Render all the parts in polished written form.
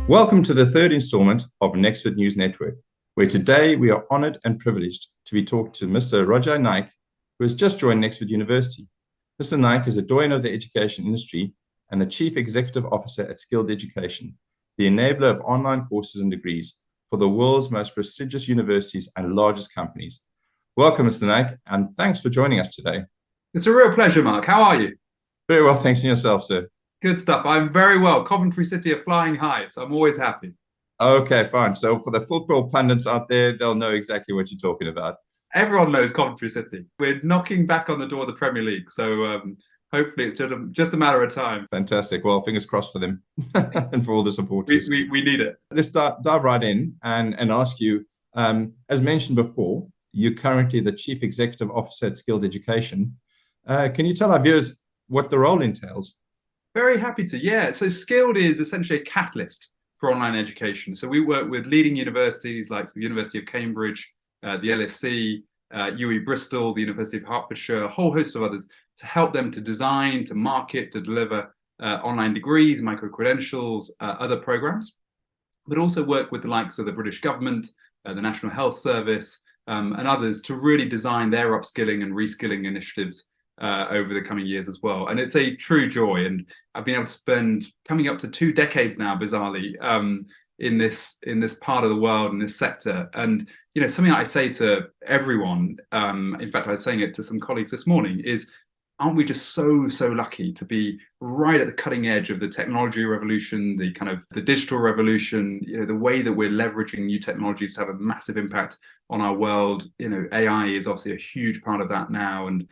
Welcome to the third installment of Nexford News Network, where today we are honored and privileged to be talking to Mr. Rajay Naik, who has just joined Nexford University. Mr. Naik is a doyen of the education industry and the Chief Executive Officer at Skilled Education, the enabler of online courses and degrees for the world's most prestigious universities and largest companies. Welcome, Mr. Naik, and thanks for joining us today. It's a real pleasure, Mark. How are you? Very well, thanks, and yourself, sir. Good stuff. I'm very well. Coventry City are flying high, so I'm always happy. Okay, fine. So for the football pundits out there, they'll know exactly what you're talking about. Everyone knows Coventry City. We're knocking back on the door of the Premier League, so hopefully it's just a matter of time. Fantastic. Well, fingers crossed for them and for all the supporters. We need it. Let's dive right in and ask you, as mentioned before, you're currently the Chief Executive Officer at Skilled Education. Can you tell our viewers what the role entails? Very happy to. Yeah. So Skilled is essentially a catalyst for online education. So we work with leading universities like the University of Cambridge, the LSE, UE Bristol, the University of Hertfordshire, a whole host of others to help them to design, to market, to deliver online degrees, micro-credentials, other programs, but also work with the likes of the British government, the National Health Service, and others to really design their upskilling and reskilling initiatives over the coming years as well. And it's a true joy. And I've been able to spend coming up to 2 decades now, bizarrely, in this part of the world, in this sector. And, you know, something I say to everyone, in fact, I was saying it to some colleagues this morning, is aren't we just so lucky to be right at the cutting edge of the technology revolution, the digital revolution, you know, the way that we're leveraging new technologies to have a massive impact on our world. You know, AI is obviously a huge part of that now, and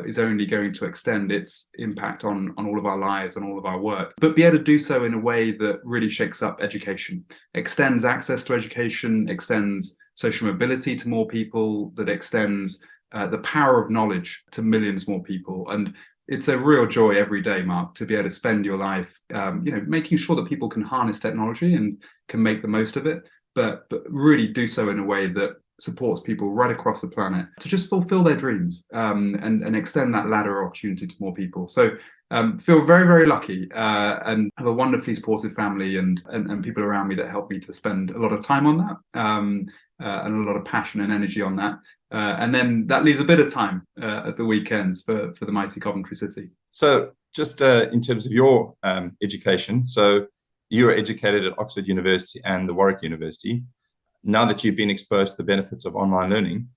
is only going to extend its impact on all of our lives and all of our work, but be able to do so in a way that really shakes up education, extends access to education, extends social mobility to more people, that extends the power of knowledge to millions more people. And it's a real joy every day, Mark, to be able to spend your life, making sure that people can harness technology and can make the most of it, but really do so in a way that supports people right across the planet to just fulfill their dreams and extend that ladder of opportunity to more people. So feel very lucky and have a wonderfully supportive family and people around me that help me to spend a lot of time on that and a lot of passion and energy on that. And then that leaves a bit of time at the weekends for the mighty Coventry City. So just in terms of your education, so you were educated at Oxford University and the Warwick University. Now that you've been exposed to the benefits of online learning,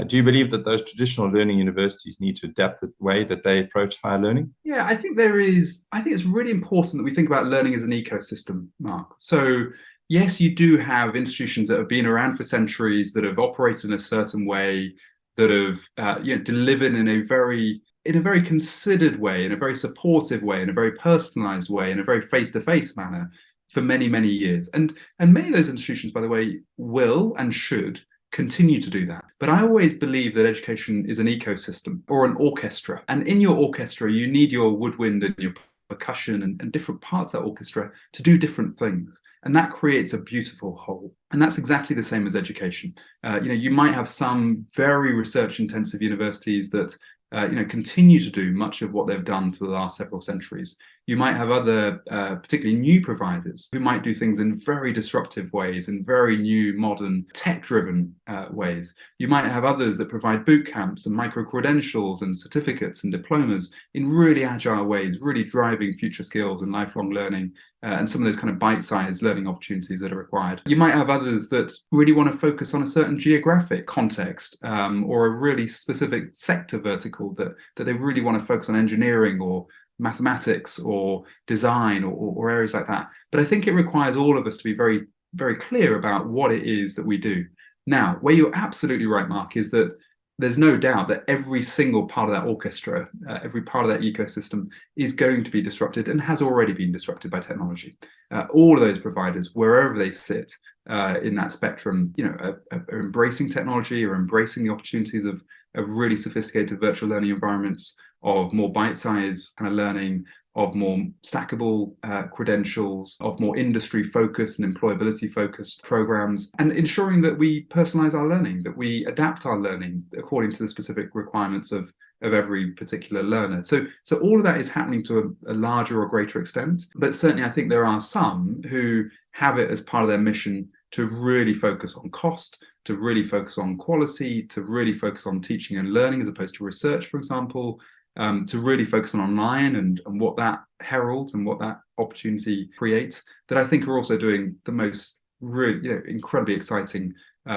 do you believe that those traditional learning universities need to adapt the way that they approach higher learning? Yeah, I think it's really important that we think about learning as an ecosystem, Mark. So yes, you do have institutions that have been around for centuries, that have operated in a certain way, that have delivered in a very considered way, in a very supportive way, in a very personalized way, in a very face-to-face manner for many years. And many of those institutions, by the way, will and should continue to do that. But I always believe that education is an ecosystem or an orchestra. And in your orchestra, you need your woodwind and your percussion and different parts of that orchestra to do different things. And that creates a beautiful whole. And that's exactly the same as education. You might have some very research-intensive universities that continue to do much of what they've done for the last several centuries. You might have other, particularly new providers who might do things in very disruptive ways, in very new, modern, tech-driven ways. You might have others that provide boot camps and micro-credentials and certificates and diplomas in really agile ways, really driving future skills and lifelong learning and some of those kind of bite-sized learning opportunities that are required. You might have others that really want to focus on a certain geographic context or a really specific sector vertical that they really want to focus on engineering or mathematics or design or areas like that. But I think it requires all of us to be very clear about what it is that we do. Now, where you're absolutely right, Mark, is that there's no doubt that every single part of that orchestra, every part of that ecosystem is going to be disrupted and has already been disrupted by technology. All of those providers, wherever they sit in that spectrum, are embracing technology or embracing the opportunities of really sophisticated virtual learning environments, of more bite-sized kind of learning, of more stackable credentials, of more industry-focused and employability-focused programs, and ensuring that we personalize our learning, that we adapt our learning according to the specific requirements of every particular learner. So all of that is happening to a larger or greater extent. But certainly I think there are some who have it as part of their mission to really focus on cost, to really focus on quality, to really focus on teaching and learning as opposed to research, for example, to really focus on online and what that heralds and what that opportunity creates, that I think are also doing the most really incredibly exciting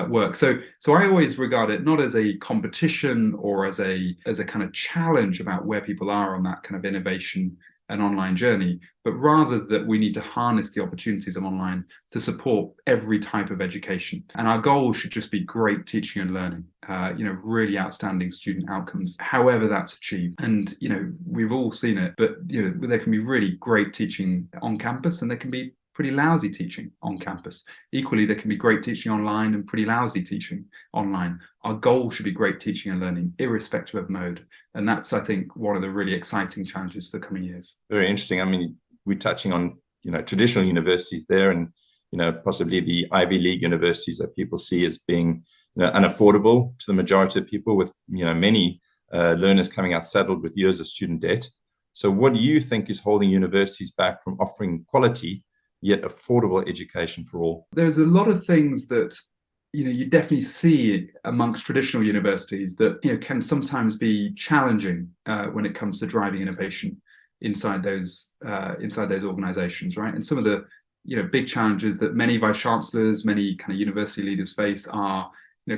work. So I always regard it not as a competition or as a kind of challenge about where people are on that kind of innovation and online journey, but rather that we need to harness the opportunities of online to support every type of education. And our goal should just be great teaching and learning, really outstanding student outcomes, however that's achieved. And, we've all seen it, but, there can be really great teaching on campus and there can be pretty lousy teaching on campus. Equally, there can be great teaching online and pretty lousy teaching online. Our goal should be great teaching and learning, irrespective of mode. And that's, I think, one of the really exciting challenges for the coming years. Very interesting. I mean, we're touching on, traditional universities there and, possibly the Ivy League universities that people see as being, unaffordable to the majority of people with, many learners coming out saddled with years of student debt. So what do you think is holding universities back from offering quality yet affordable education for all? There's a lot of things that you definitely see amongst traditional universities that can sometimes be challenging when it comes to driving innovation inside those organizations, right? And some of the big challenges that many vice chancellors, many kind of university leaders face are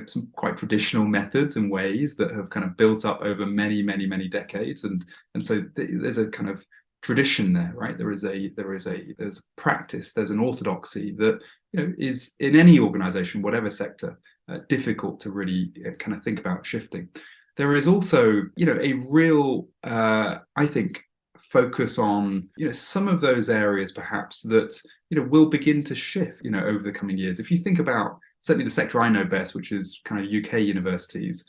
some quite traditional methods and ways that have kind of built up over many decades, and so there's a kind of tradition there, right? There's a practice, there's an orthodoxy that is in any organization, whatever sector, difficult to really kind of think about shifting. There is also a real I think focus on some of those areas perhaps that will begin to shift over the coming years. If you think about certainly the sector I know best, which is kind of UK universities,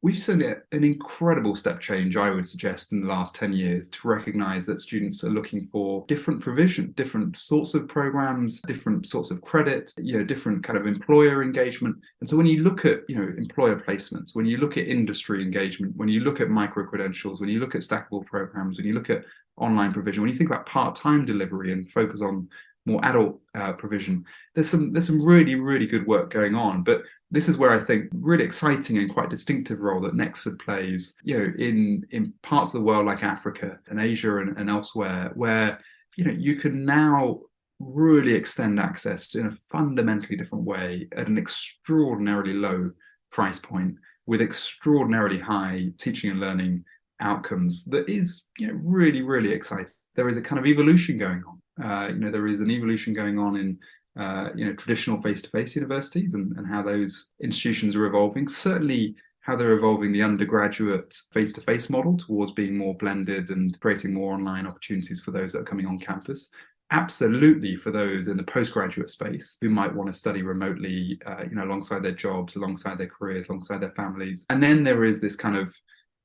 we've seen an incredible step change, I would suggest, in the last 10 years to recognise that students are looking for different provision, different sorts of programmes, different sorts of credit, different kind of employer engagement. And so when you look at, employer placements, when you look at industry engagement, when you look at micro-credentials, when you look at stackable programmes, when you look at online provision, when you think about part-time delivery and focus on more adult provision, there's some really good work going on. But this is where I think really exciting and quite distinctive role that Nexford plays, in parts of the world like Africa and Asia and elsewhere, where you can now really extend access in a fundamentally different way at an extraordinarily low price point with extraordinarily high teaching and learning outcomes. That is really exciting. There is a kind of evolution going on. There is an evolution going on in traditional face-to-face universities and how those institutions are evolving. Certainly how they're evolving the undergraduate face-to-face model towards being more blended and creating more online opportunities for those that are coming on campus. Absolutely for those in the postgraduate space who might want to study remotely, alongside their jobs, alongside their careers, alongside their families. And then there is this kind of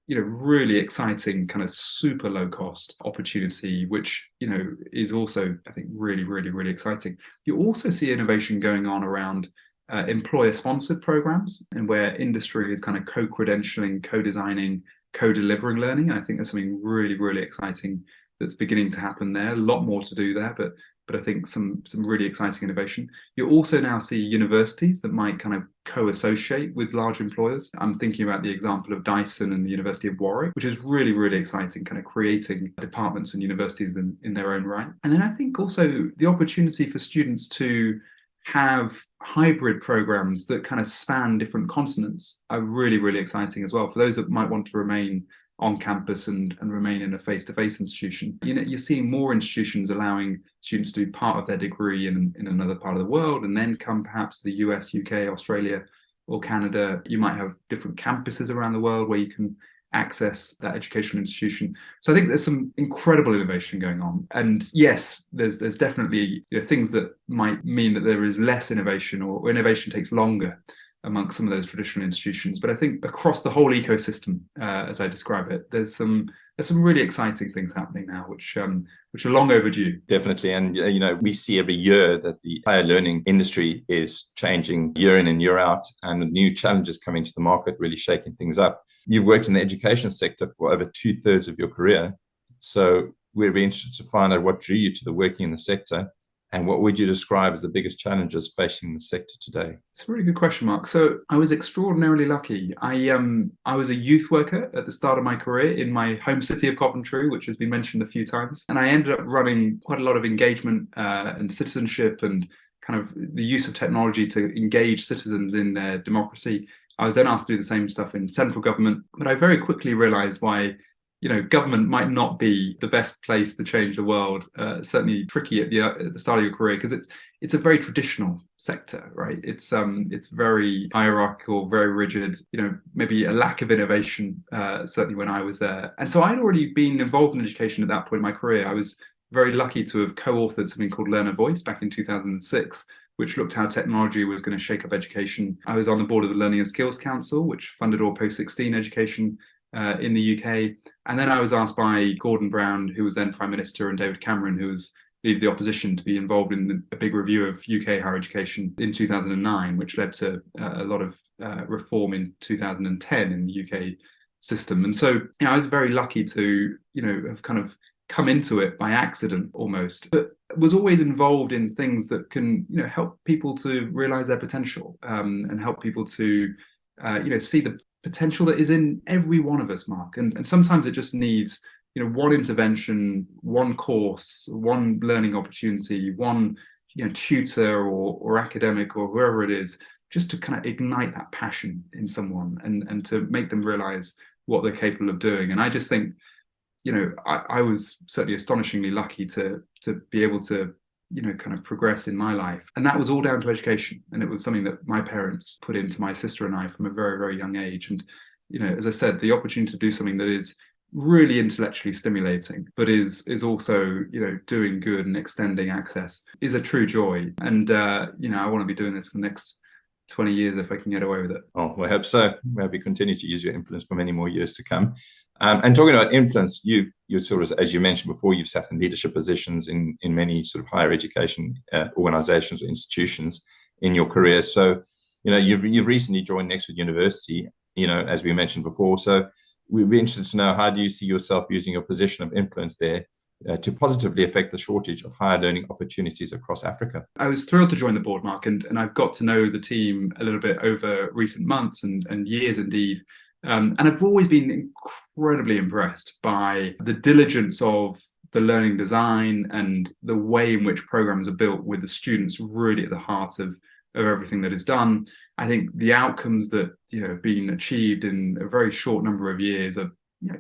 really exciting kind of super low cost opportunity, which, is also, I think, really exciting. You also see innovation going on around employer sponsored programs and where industry is kind of co-credentialing, co-designing, co-delivering learning. And I think there's something really exciting that's beginning to happen there. A lot more to do there, but I think some really exciting innovation. You also now see universities that might kind of co-associate with large employers. I'm thinking about the example of Dyson and the University of Warwick, which is really exciting, kind of creating departments and universities in their own right. And then I think also the opportunity for students to have hybrid programs that kind of span different continents are really exciting as well. For those that might want to remain on campus and remain in a face-to-face institution, you're seeing more institutions allowing students to do part of their degree in another part of the world and then come perhaps to the US, UK, Australia, or Canada. You might have different campuses around the world where you can access that educational institution. So I think there's some incredible innovation going on. And yes, there's definitely things that might mean that there is less innovation or innovation takes longer amongst some of those traditional institutions. But I think across the whole ecosystem, as I describe it, there's some really exciting things happening now, which are long overdue. Definitely. And, we see every year that the higher learning industry is changing year in and year out, and new challenges coming to the market, really shaking things up. You've worked in the education sector for over 2/3 of your career. So we'd be interested to find out what drew you to the working in the sector And what would you describe as the biggest challenges facing the sector today? It's a really good question, Mark. So I was extraordinarily lucky. I was a youth worker at the start of my career in my home city of Coventry, which has been mentioned a few times. And I ended up running quite a lot of engagement and citizenship and kind of the use of technology to engage citizens in their democracy. I was then asked to do the same stuff in central government, but I very quickly realized why government might not be the best place to change the world. Certainly tricky at the start of your career because it's a very traditional sector, right? It's very hierarchical, very rigid. Maybe a lack of innovation. Certainly when I was there, and so I'd already been involved in education at that point in my career. I was very lucky to have co-authored something called Learn a Voice back in 2006. Which looked how technology was going to shake up education. I was on the board of the Learning and Skills Council, which funded all post-16 education in the UK. And then I was asked by Gordon Brown, who was then Prime Minister, and David Cameron, who was leader of the opposition, to be involved in a big review of UK higher education in 2009, which led to a lot of reform in 2010 in the UK system. And so I was very lucky to have kind of come into it by accident almost, but was always involved in things that can help people to realize their potential and help people to see the potential that is in every one of us, Mark. And sometimes it just needs one intervention, one course, one learning opportunity, one tutor or academic or whoever it is, just to kind of ignite that passion in someone and to make them realize what they're capable of doing. And I just think I was certainly astonishingly lucky to be able to kind of progress in my life. And that was all down to education. And it was something that my parents put into my sister and I from a very, very young age. And, as I said, the opportunity to do something that is really intellectually stimulating, but is also, doing good and extending access is a true joy. And, I want to be doing this for the next 20 years if I can get away with it. Oh, we hope so. We hope you continue to use your influence for many more years to come. And talking about influence, you're sort of, as you mentioned before, you've sat in leadership positions in many sort of higher education organizations or institutions in your career. So, you've recently joined Nexford University, as we mentioned before. So we'd be interested to know, how do you see yourself using your position of influence there to positively affect the shortage of higher learning opportunities across Africa? I was thrilled to join the board, Mark, and I've got to know the team a little bit over recent months and years indeed. And I've always been incredibly impressed by the diligence of the learning design and the way in which programs are built with the students really at the heart of everything that is done. I think the outcomes that have been achieved in a very short number of years are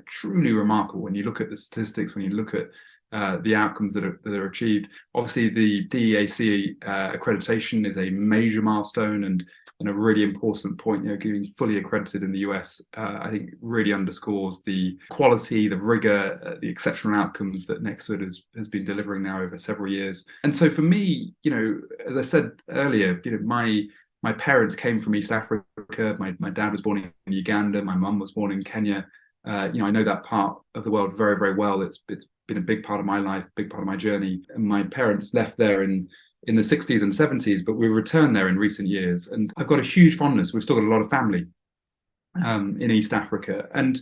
truly remarkable when you look at the statistics, when you look at the outcomes that are achieved. Obviously, the DEAC accreditation is a major milestone and a really important point. Getting fully accredited in the US, I think really underscores the quality, the rigor, the exceptional outcomes that Nexford has been delivering now over several years. And so for me, as I said earlier, my parents came from East Africa. My dad was born in Uganda. My mum was born in Kenya. I know that part of the world very, very well. It's been a big part of my life, big part of my journey. And my parents left there in the 60s and 70s, but we returned there in recent years. And I've got a huge fondness. We've still got a lot of family in East Africa. And,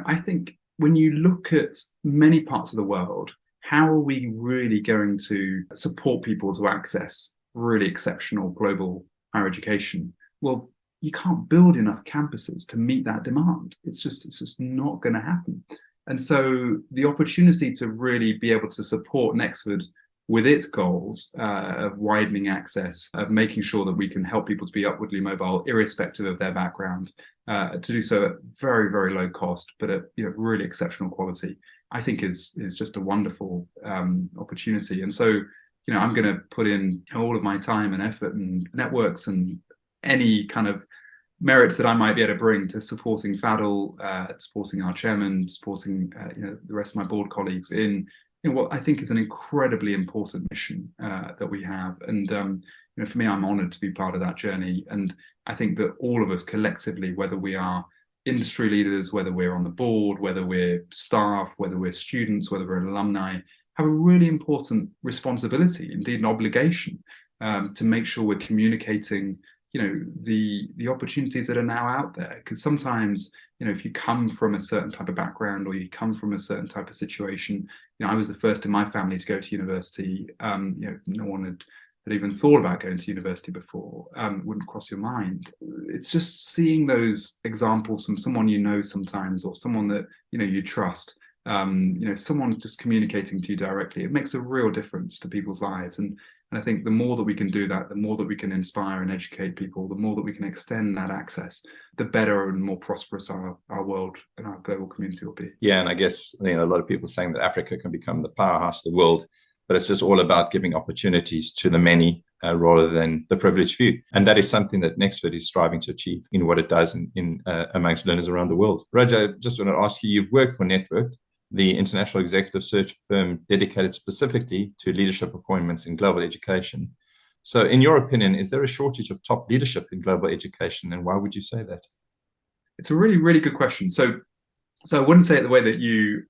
I think when you look at many parts of the world, how are we really going to support people to access really exceptional global higher education? Well, you can't build enough campuses to meet that demand. It's just not going to happen. And so the opportunity to really be able to support Nexford with its goals of widening access, of making sure that we can help people to be upwardly mobile, irrespective of their background, to do so at very, very low cost, but at really exceptional quality, I think is just a wonderful opportunity. And so, I'm going to put in all of my time and effort and networks and any kind of merits that I might be able to bring to supporting Fadl, supporting our chairman, supporting the rest of my board colleagues in what I think is an incredibly important mission that we have. And for me, I'm honoured to be part of that journey. And I think that all of us collectively, whether we are industry leaders, whether we're on the board, whether we're staff, whether we're students, whether we're alumni, have a really important responsibility, indeed an obligation, to make sure we're communicating the opportunities that are now out there. Because sometimes, if you come from a certain type of background, or you come from a certain type of situation, I was the first in my family to go to university. No one had even thought about going to university before. Wouldn't cross your mind. It's just seeing those examples from someone sometimes, or someone that you trust. Someone just communicating to you directly. It makes a real difference to people's lives. And I think the more that we can do that, the more that we can inspire and educate people, the more that we can extend that access, the better and more prosperous our world and our global community will be. Yeah, and I guess a lot of people saying that Africa can become the powerhouse of the world, but it's just all about giving opportunities to the many rather than the privileged few. And that is something that Nexford is striving to achieve in what it does in amongst learners around the world. Rajay, just want to ask you, you've worked for Network, the international executive search firm dedicated specifically to leadership appointments in global education. So in your opinion, is there a shortage of top leadership in global education, and why would you say that? It's a really, really good question. So I wouldn't say it the way that you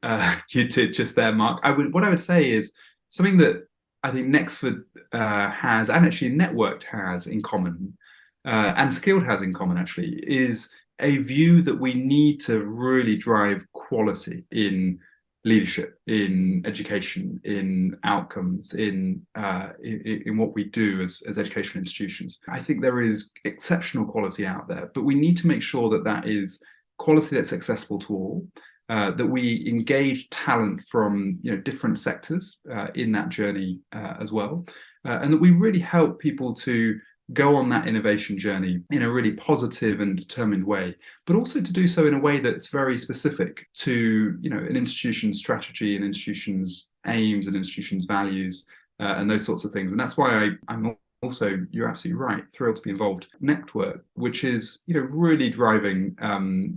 did just there, Mark. What I would say is something that I think Nexford has, and actually Networked has in common, and Skilled has in common actually, is a view that we need to really drive quality in leadership, in education, in outcomes, in what we do as educational institutions. I think there is exceptional quality out there, but we need to make sure that that is quality that's accessible to all, that we engage talent from different sectors in that journey as well, and that we really help people to go on that innovation journey in a really positive and determined way, but also to do so in a way that's very specific to an institution's strategy, an institution's aims, an institution's values, and those sorts of things. And that's why I'm also, you're absolutely right, thrilled to be involved in Network, which is really driving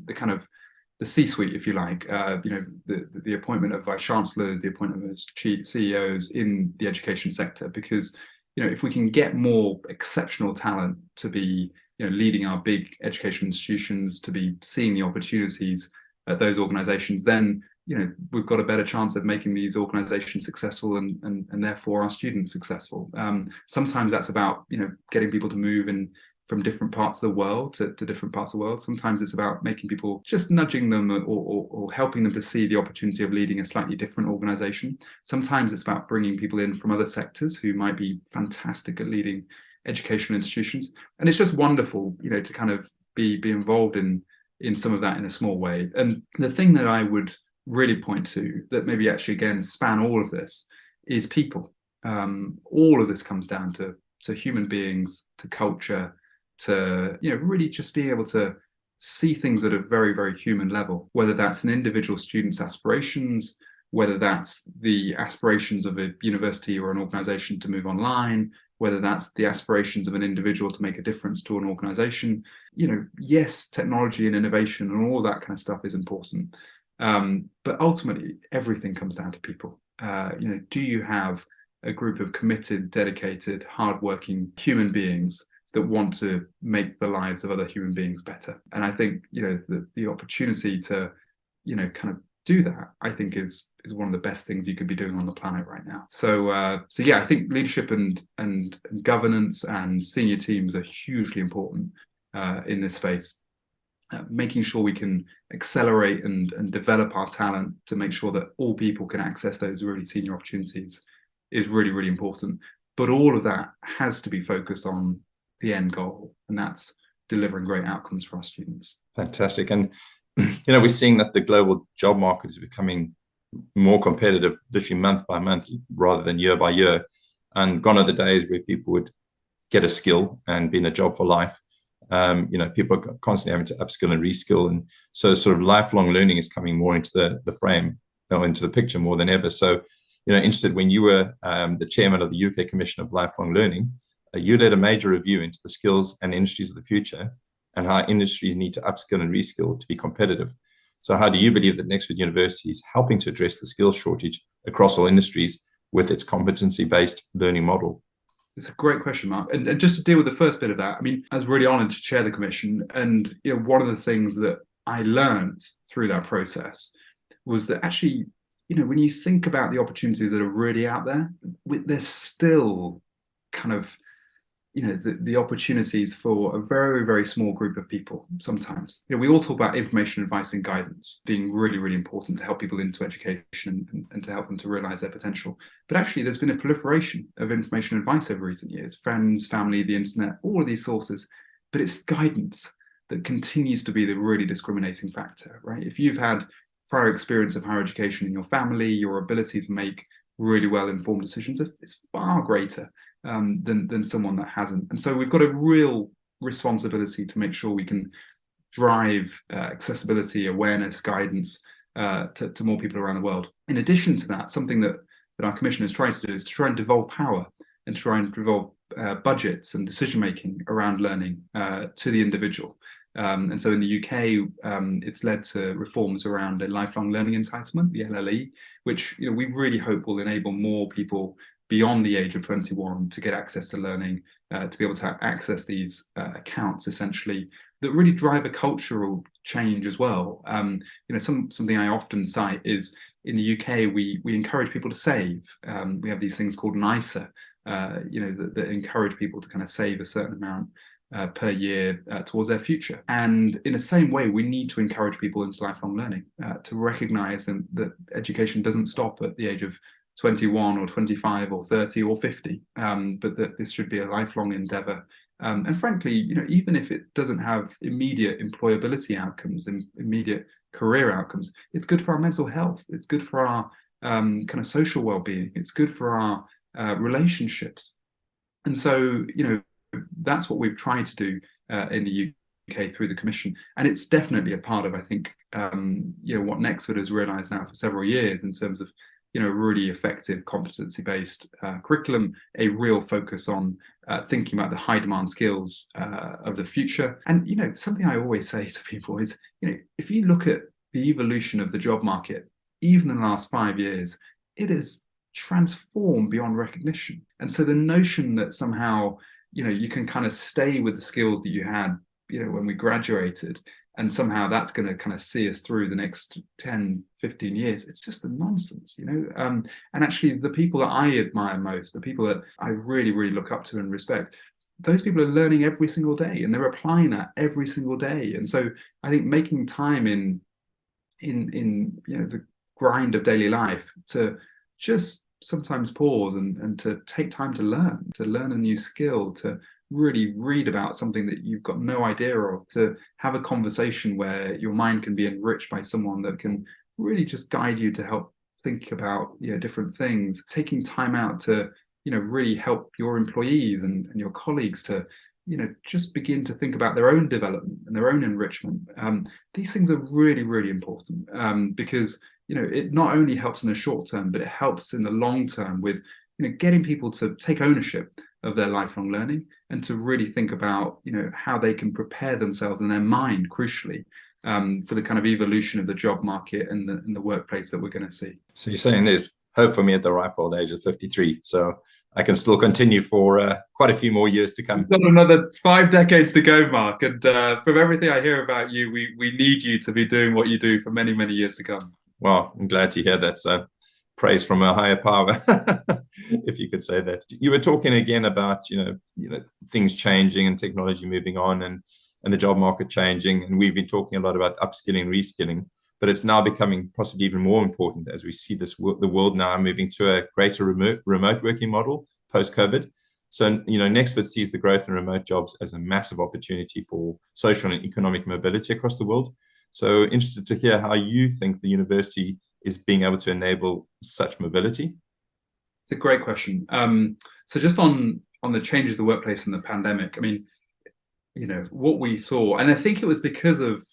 the kind of the C-suite, if you like, the appointment of vice chancellors, the appointment of chief CEOs in the education sector, because if we can get more exceptional talent to be leading our big education institutions, to be seeing the opportunities at those organizations, then we've got a better chance of making these organizations successful and therefore our students successful. Sometimes that's about getting people to move from different parts of the world to different parts of the world. Sometimes it's about making people, just nudging them or helping them to see the opportunity of leading a slightly different organization. Sometimes it's about bringing people in from other sectors who might be fantastic at leading educational institutions. And it's just wonderful, to kind of be involved in some of that in a small way. And the thing that I would really point to that maybe actually, again, span all of this is people. All of this comes down to human beings, to culture, to really just being able to see things at a very, very human level, whether that's an individual student's aspirations, whether that's the aspirations of a university or an organization to move online, whether that's the aspirations of an individual to make a difference to an organization. Yes, technology and innovation and all that kind of stuff is important, but ultimately everything comes down to people. Do you have a group of committed, dedicated, hardworking human beings that want to make the lives of other human beings better? And I think the opportunity to kind of do that, I think is one of the best things you could be doing on the planet right now. So yeah, I think leadership and governance and senior teams are hugely important in this space. Making sure we can accelerate and develop our talent to make sure that all people can access those really senior opportunities is really, really important. But all of that has to be focused on the end goal, and that's delivering great outcomes for our students. Fantastic. And we're seeing that the global job market is becoming more competitive, literally month by month rather than year by year. And gone are the days where people would get a skill and be in a job for life. People are constantly having to upskill and reskill, and so sort of lifelong learning is coming more into the frame, into the picture more than ever. So, interested, when you were the chairman of the UK Commission of Lifelong Learning, you led a major review into the skills and industries of the future and how industries need to upskill and reskill to be competitive. So how do you believe that Nexford University is helping to address the skills shortage across all industries with its competency-based learning model? It's a great question, Mark. And just to deal with the first bit of that, I mean, I was really honoured to chair the commission. And one of the things that I learned through that process was that actually, when you think about the opportunities that are really out there, there's still kind of the opportunities for a very, very small group of people sometimes. We all talk about information, advice, and guidance being really, really important to help people into education and to help them to realize their potential. But actually, there's been a proliferation of information and advice over recent years, friends, family, the internet, all of these sources. But it's guidance that continues to be the really discriminating factor, right? If you've had prior experience of higher education in your family, your ability to make really well-informed decisions is far greater than someone that hasn't. And so we've got a real responsibility to make sure we can drive accessibility, awareness, guidance to more people around the world. In addition to that, something that our commission is trying to do is to try and devolve power and try and devolve budgets and decision-making around learning to the individual. And so in the UK, it's led to reforms around a lifelong learning entitlement, the LLE, which we really hope will enable more people beyond the age of 21 to get access to learning, to be able to access these accounts essentially that really drive a cultural change as well. Something I often cite is in the UK, we encourage people to save. We have these things called an ISA, that encourage people to kind of save a certain amount per year towards their future. And in the same way, we need to encourage people into lifelong learning, to recognize that education doesn't stop at the age of 21 or 25 or 30 or 50, but that this should be a lifelong endeavor. And frankly, even if it doesn't have immediate employability outcomes, immediate career outcomes, it's good for our mental health. It's good for our kind of social well-being. It's good for our relationships. And so, that's what we've tried to do in the UK through the Commission. And it's definitely a part of, I think, what Nexford has realised now for several years in terms of, really effective competency-based curriculum, a real focus on thinking about the high-demand skills of the future. And, something I always say to people is, if you look at the evolution of the job market, even in the last 5 years, it has transformed beyond recognition. And so the notion that somehow, you can kind of stay with the skills that you had, when we graduated, and somehow that's going to kind of see us through the next 10, 15 years, it's just a nonsense, and actually the people that I admire most, the people that I really, really look up to and respect, those people are learning every single day and they're applying that every single day. And so I think making time in the grind of daily life to just sometimes pause and to take time to learn a new skill, to really read about something that you've got no idea of, to have a conversation where your mind can be enriched by someone that can really just guide you to help think about different things, taking time out to really help your employees and your colleagues to just begin to think about their own development and their own enrichment. These things are really, really important because it not only helps in the short term, but it helps in the long term with getting people to take ownership of their lifelong learning and to really think about how they can prepare themselves and their mind, crucially, for the kind of evolution of the job market and the workplace that we're going to see. So you're saying there's hope for me at the ripe old age of 53, so I can still continue for quite a few more years to come. We've got another 5 decades to go, Mark, and from everything I hear about you, we need you to be doing what you do for many, many years to come. Well, I'm glad to hear that. So praise from a higher power, if you could say that. You were talking again about, things changing and technology moving on and the job market changing. And we've been talking a lot about upskilling, reskilling, but it's now becoming possibly even more important as we see the world now moving to a greater remote working model post-COVID. So, Nexford sees the growth in remote jobs as a massive opportunity for social and economic mobility across the world. So interested to hear how you think the university is being able to enable such mobility. It's a great question. So just on the changes of the workplace in the pandemic, I mean, what we saw, and I think it was because of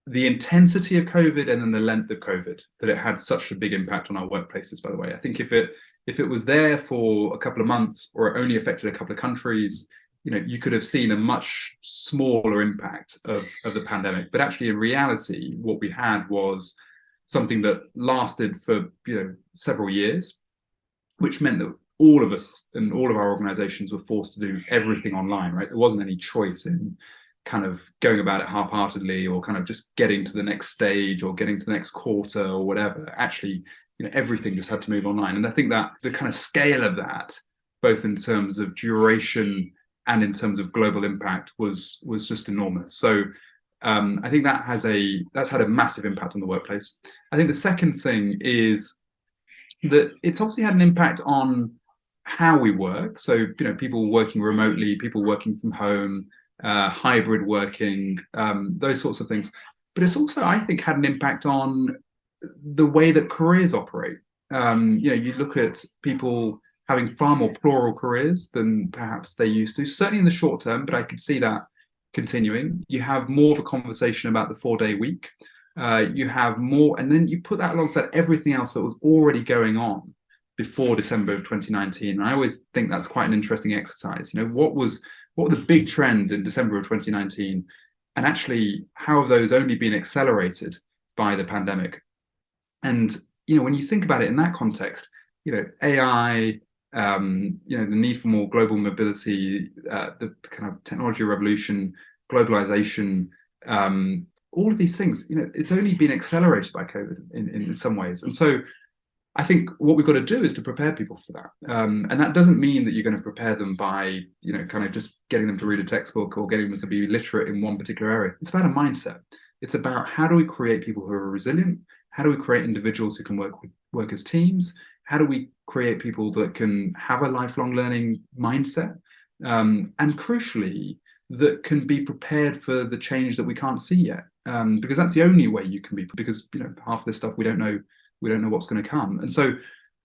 the intensity of COVID and then the length of COVID that it had such a big impact on our workplaces, by the way. I think if it was there for a couple of months or it only affected a couple of countries, you could have seen a much smaller impact of the pandemic. But actually, in reality, what we had was something that lasted for several years, which meant that all of us and all of our organizations were forced to do everything online, right? There wasn't any choice in kind of going about it half-heartedly or kind of just getting to the next stage or getting to the next quarter or whatever. Actually, everything just had to move online. And I think that the kind of scale of that, both in terms of duration and in terms of global impact was just enormous. So I think that's had a massive impact on the workplace. I think the second thing is that it's obviously had an impact on how we work. So, people working remotely, people working from home, hybrid working, those sorts of things. But it's also, I think, had an impact on the way that careers operate. You look at people having far more plural careers than perhaps they used to, certainly in the short term, but I could see that continuing. You have more of a conversation about the 4-day week. You have more, and then you put that alongside everything else that was already going on before December of 2019. And I always think that's quite an interesting exercise. What were the big trends in December of 2019? And actually, how have those only been accelerated by the pandemic? And, when you think about it in that context, AI, the need for more global mobility, the kind of technology revolution, globalization, all of these things, it's only been accelerated by COVID in some ways. And so I think what we've got to do is to prepare people for that. And that doesn't mean that you're going to prepare them by, kind of just getting them to read a textbook or getting them to be literate in one particular area. It's about a mindset. It's about how do we create people who are resilient? How do we create individuals who can work as teams? How do we create people that can have a lifelong learning mindset? And crucially, that can be prepared for the change that we can't see yet. Because that's the only way you can be, because half of this stuff we don't know what's going to come. And so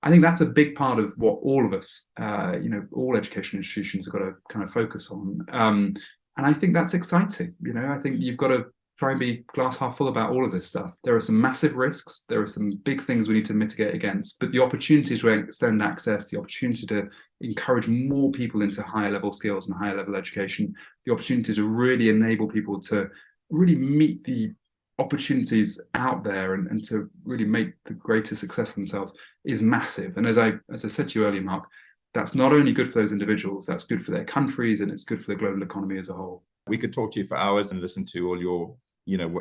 I think that's a big part of what all of us, all education institutions have got to kind of focus on. And I think that's exciting. I think you've got to try and be glass half full about all of this stuff. There are some massive risks. There are some big things we need to mitigate against, but the opportunity to extend access, the opportunity to encourage more people into higher level skills and higher level education, the opportunity to really enable people to really meet the opportunities out there and to really make the greatest success of themselves is massive. And as I said to you earlier, Mark, that's not only good for those individuals, that's good for their countries, and it's good for the global economy as a whole. We could talk to you for hours and listen to all your,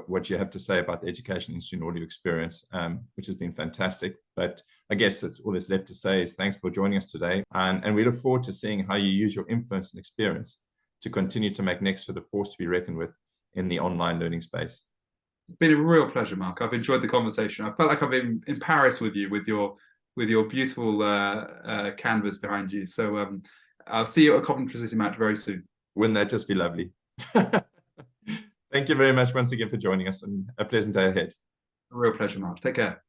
what you have to say about the education industry and all your experience, which has been fantastic. But I guess that's all that's left to say is thanks for joining us today. And we look forward to seeing how you use your influence and experience to continue to make Nexford a force to be reckoned with in the online learning space. It's been a real pleasure, Mark. I've enjoyed the conversation. I felt like I've been in Paris with you, with your beautiful canvas behind you. So I'll see you at a Coventry City match very soon. Wouldn't that just be lovely? Thank you very much once again for joining us, and a pleasant day ahead. A real pleasure, Mark. Take care.